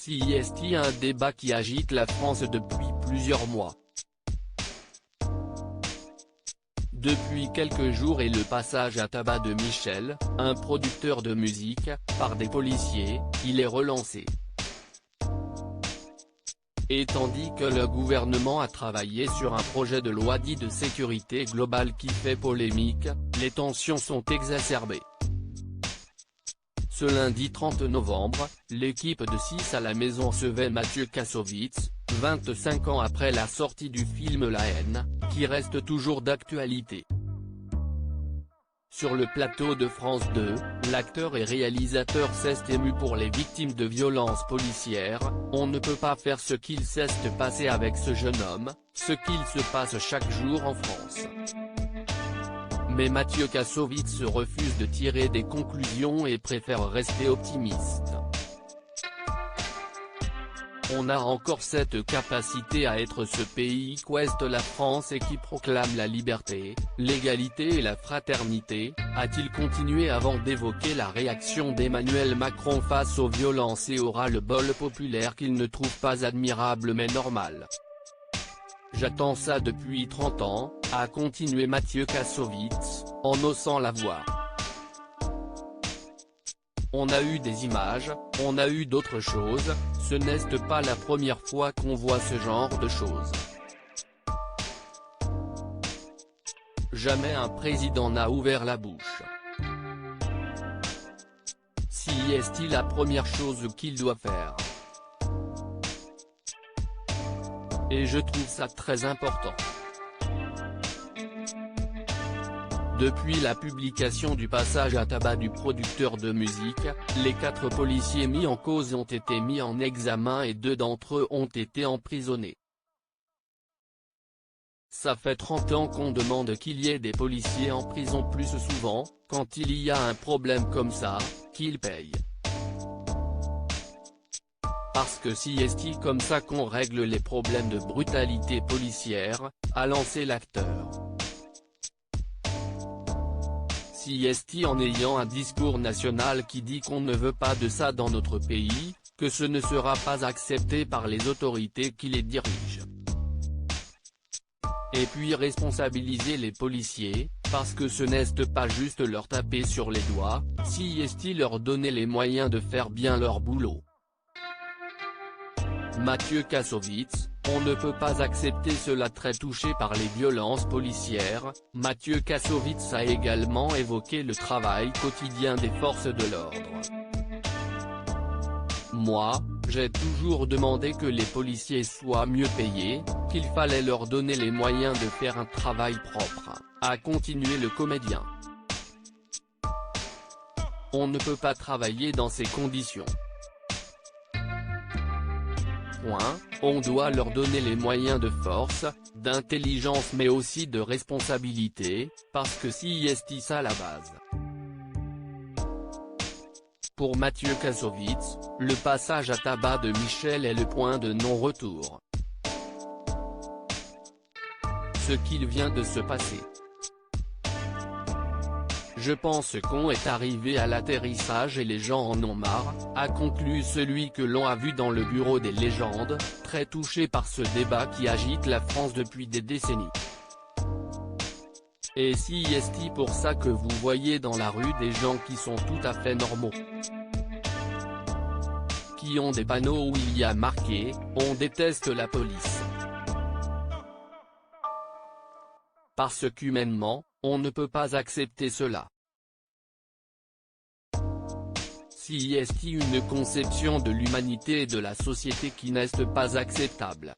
CIST, un débat qui agite la France depuis plusieurs mois. Depuis quelques jours et le passage à tabac de Michel, un producteur de musique, par des policiers, il est relancé. Et tandis que le gouvernement a travaillé sur un projet de loi dit de sécurité globale qui fait polémique, les tensions sont exacerbées. Ce lundi 30 novembre, l'équipe de 6 à la maison recevait Mathieu Kassovitz, 25 ans après la sortie du film La Haine, qui reste toujours d'actualité. Sur le plateau de France 2, l'acteur et réalisateur s'est ému pour les victimes de violences policières. On ne peut pas faire ce qu'il s'est passé avec ce jeune homme, ce qu'il se passe chaque jour en France. Mais Mathieu Kassovitz refuse de tirer des conclusions et préfère rester optimiste. On a encore cette capacité à être ce pays qu'ouest la France et qui proclame la liberté, l'égalité et la fraternité, a-t-il continué avant d'évoquer la réaction d'Emmanuel Macron face aux violences et au ras-le-bol populaire qu'il ne trouve pas admirable mais normal. J'attends ça depuis 30 ans, a continué Mathieu Kassovitz, en haussant la voix. On a eu des images, on a eu d'autres choses, ce n'est pas la première fois qu'on voit ce genre de choses. Jamais un président n'a ouvert la bouche. Si est-il la première chose qu'il doit faire? Et je trouve ça très important. Depuis la publication du passage à tabac du producteur de musique, les 4 policiers mis en cause ont été mis en examen et 2 d'entre eux ont été emprisonnés. Ça fait 30 ans qu'on demande qu'il y ait des policiers en prison plus souvent, quand il y a un problème comme ça, qu'ils payent. Parce que si est comme ça qu'on règle les problèmes de brutalité policière, a lancé l'acteur. Si est en ayant un discours national qui dit qu'on ne veut pas de ça dans notre pays, que ce ne sera pas accepté par les autorités qui les dirigent. Et puis responsabiliser les policiers, parce que ce n'est pas juste leur taper sur les doigts, si est leur donner les moyens de faire bien leur boulot. Mathieu Kassovitz, on ne peut pas accepter cela. Très touché par les violences policières, Mathieu Kassovitz a également évoqué le travail quotidien des forces de l'ordre. Moi, j'ai toujours demandé que les policiers soient mieux payés, qu'il fallait leur donner les moyens de faire un travail propre, a continué le comédien. On ne peut pas travailler dans ces conditions. On doit leur donner les moyens de force, d'intelligence mais aussi de responsabilité, parce que si est ça la base. Pour Mathieu Kassovitz, le passage à tabac de Michel est le point de non-retour. Ce qu'il vient de se passer. Je pense qu'on est arrivé à l'atterrissage et les gens en ont marre, a conclu celui que l'on a vu dans le bureau des légendes, très touché par ce débat qui agite la France depuis des décennies. Et si est pour ça que vous voyez dans la rue des gens qui sont tout à fait normaux. Qui ont des panneaux où il y a marqué « On déteste la police ». Parce qu'humainement, on ne peut pas accepter cela. Si est une conception de l'humanité et de la société qui n'est pas acceptable.